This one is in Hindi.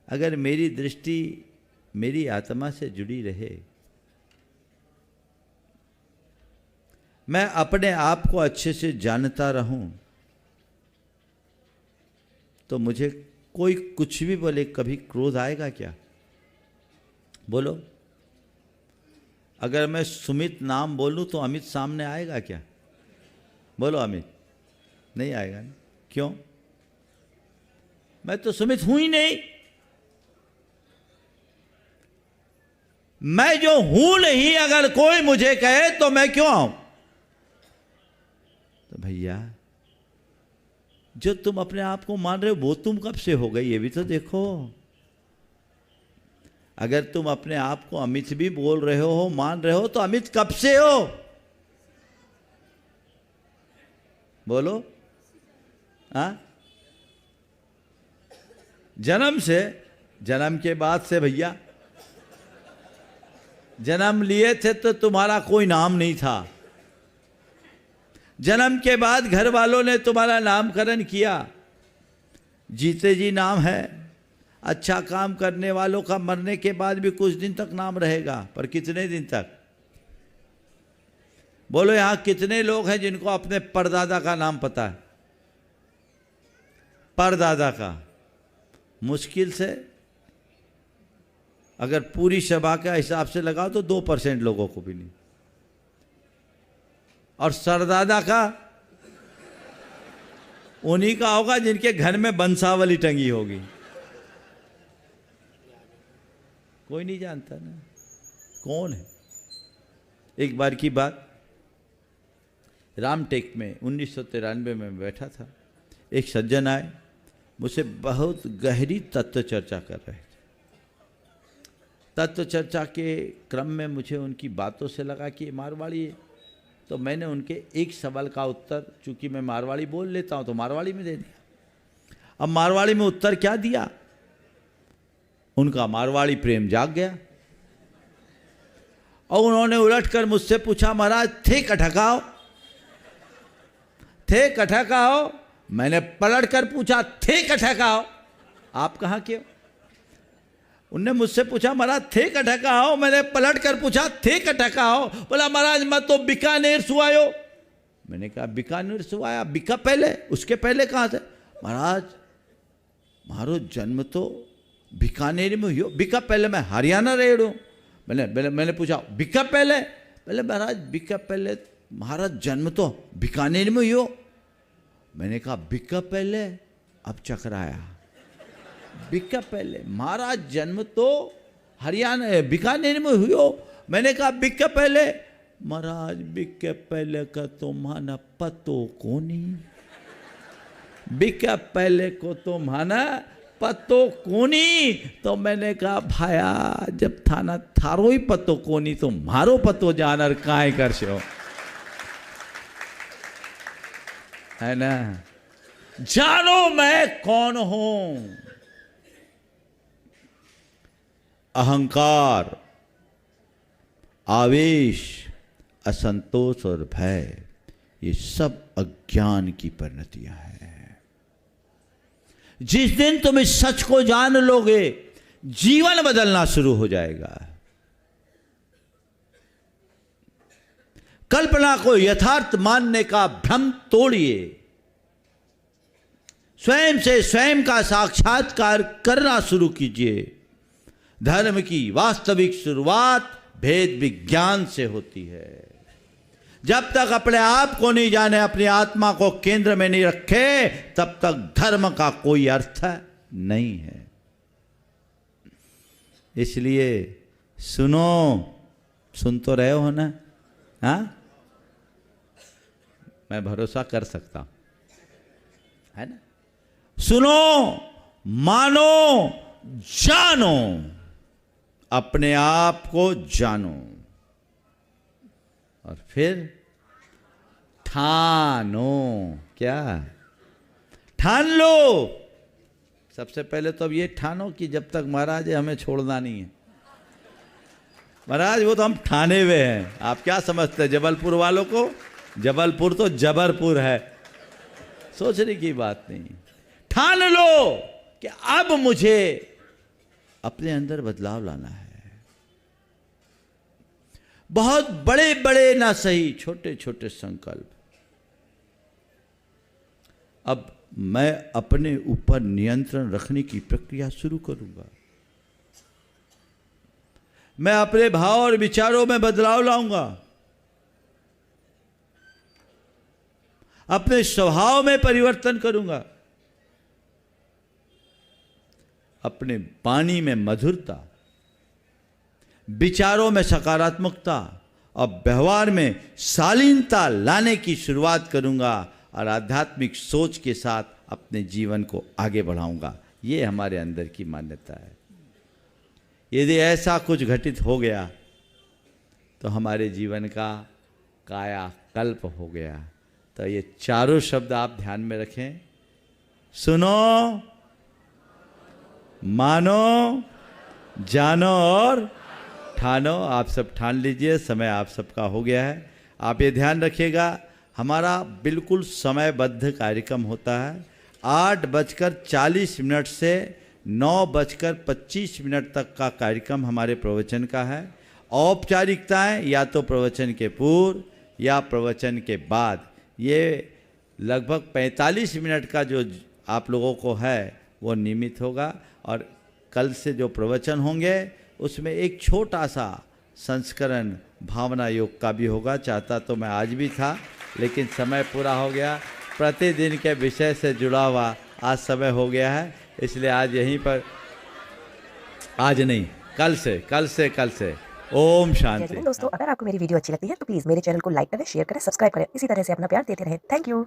अगर मेरी दृष्टि मेरी आत्मा से जुड़ी रहे, मैं अपने आप को अच्छे से जानता रहूं, तो मुझे कोई कुछ भी बोले कभी क्रोध आएगा क्या? बोलो। अगर मैं सुमित नाम बोलूं तो अमित सामने आएगा क्या? बोलो। अमित नहीं आएगा ना। क्यों? मैं तो सुमित हूं ही नहीं। मैं जो हूं नहीं, अगर कोई मुझे कहे तो मैं क्यों आऊं? तो भैया, जो तुम अपने आप को मान रहे हो वो तुम कब से हो गए, ये भी तो देखो। अगर तुम अपने आप को अमित भी बोल रहे हो, मान रहे हो, तो अमित कब से हो? बोलो। हाँ? जन्म से? जन्म के बाद से भैया। जन्म लिए थे तो तुम्हारा कोई नाम नहीं था। जन्म के बाद घर वालों ने तुम्हारा नामकरण किया। जीते जी नाम है। अच्छा काम करने वालों का मरने के बाद भी कुछ दिन तक नाम रहेगा, पर कितने दिन तक? बोलो, यहां कितने लोग हैं जिनको अपने परदादा का नाम पता है? परदादा का मुश्किल से, अगर पूरी सभा का हिसाब से लगाओ तो 2% लोगों को भी नहीं। और सरदादा का उन्हीं का होगा जिनके घर में बंसावली टंगी होगी। कोई नहीं जानता ना कौन है। एक बार की बात, रामटेक में 1993 में बैठा था। एक सज्जन आए, मुझसे बहुत गहरी तत्व चर्चा कर रहे थे। तत्व चर्चा के क्रम में मुझे उनकी बातों से लगा कि मारवाड़ी है, तो मैंने उनके एक सवाल का उत्तर, चूंकि मैं मारवाड़ी बोल लेता हूं, तो मारवाड़ी में दे दिया। अब मारवाड़ी में उत्तर क्या दिया? उनका मारवाड़ी प्रेम जाग गया और उन्होंने उलटकर मुझसे पूछा, महाराज थे कठकाओ, थे कठकाओ? मैंने पलटकर पूछा, थे कठकाओ? आप कहां के हो? उनने मुझसे पूछा, महाराज थे कठकाओ? मैंने पलट कर पूछा, थे कठकाओ? बोला, महाराज मैं तो बीकानेर सुआयो। मैंने कहा, बीकानेर सुआया? बीका पहले, उसके पहले कहां से? महाराज मारो जन्म तो बीकानेर में हुई। बीका पहले मैं हरियाणा रेड़ू। मैंने पूछा, बीका पहले? पहले महाराज बीका पहले, महाराज जन्म तो बीकानेर में हुई। मैंने कहा, बीका पहले? अब चकराया। बीका पहले? महाराज जन्म तो हरियाणा बीकानेर में हुई हो। मैंने कहा, बीका पहले? महाराज बीका पहले का तो माना पतो को नहीं। बीका पहले को तो माना पतो कोनी। तो मैंने कहा, भाया जब थाना थारो ही पतो कोनी तो मारो पतो जानर काय कर शो, है ना? जानो मैं कौन हूं। अहंकार, आवेश, असंतोष और भय, ये सब अज्ञान की परिणतियां हैं। जिस दिन तुम इस सच को जान लोगे, जीवन बदलना शुरू हो जाएगा। कल्पना को यथार्थ मानने का भ्रम तोड़िए। स्वयं से स्वयं का साक्षात्कार करना शुरू कीजिए। धर्म की वास्तविक शुरुआत भेद विज्ञान से होती है। जब तक अपने आप को नहीं जाने, अपनी आत्मा को केंद्र में नहीं रखे, तब तक धर्म का कोई अर्थ नहीं है। इसलिए सुनो, सुन तो रहे हो ना? हाँ, मैं भरोसा कर सकता हूं, है ना? सुनो, मानो, जानो, अपने आप को जानो, और फिर ठानो। क्या ठान लो? सबसे पहले तो अब ये ठानो कि जब तक महाराज है हमें छोड़ना नहीं है। महाराज वो तो हम ठाने हुए हैं। आप क्या समझते हैं जबलपुर वालों को? जबलपुर तो जबरपुर है, सोचने की बात नहीं। ठान लो कि अब मुझे अपने अंदर बदलाव लाना है। बहुत बड़े बड़े ना सही, छोटे छोटे संकल्प। अब मैं अपने ऊपर नियंत्रण रखने की प्रक्रिया शुरू करूंगा। मैं अपने भाव और विचारों में बदलाव लाऊंगा, अपने स्वभाव में परिवर्तन करूंगा, अपने वाणी में मधुरता, विचारों में सकारात्मकता और व्यवहार में शालीनता लाने की शुरुआत करूंगा और आध्यात्मिक सोच के साथ अपने जीवन को आगे बढ़ाऊंगा। ये हमारे अंदर की मान्यता है। यदि ऐसा कुछ घटित हो गया तो हमारे जीवन का कायाकल्प हो गया। तो ये चारों शब्द आप ध्यान में रखें। सुनो, मानो, जानो और ठानो। आप सब ठान लीजिए, समय आप सबका हो गया है। आप ये ध्यान रखिएगा, हमारा बिल्कुल समयबद्ध कार्यक्रम होता है। 8:40 से 9:25 तक का कार्यक्रम हमारे प्रवचन का है। औपचारिकताएं या तो प्रवचन के पूर्व या प्रवचन के बाद। ये लगभग 45 मिनट का जो आप लोगों को है वो नियमित होगा। और कल से जो प्रवचन होंगे उसमें एक छोटा सा संस्करण भावना योग का भी होगा। चाहता तो मैं आज भी था, लेकिन समय पूरा हो गया। प्रतिदिन के विषय से जुड़ा हुआ आज समय हो गया है, इसलिए आज यहीं पर, आज नहीं, कल से। ओम शांति। दोस्तों, अगर आपको मेरी वीडियो अच्छी लगती है तो प्लीज मेरे चैनल को लाइक करें, शेयर करें, सब्सक्राइब करें। इसी तरह से अपना प्यार देते रहें। Thank you.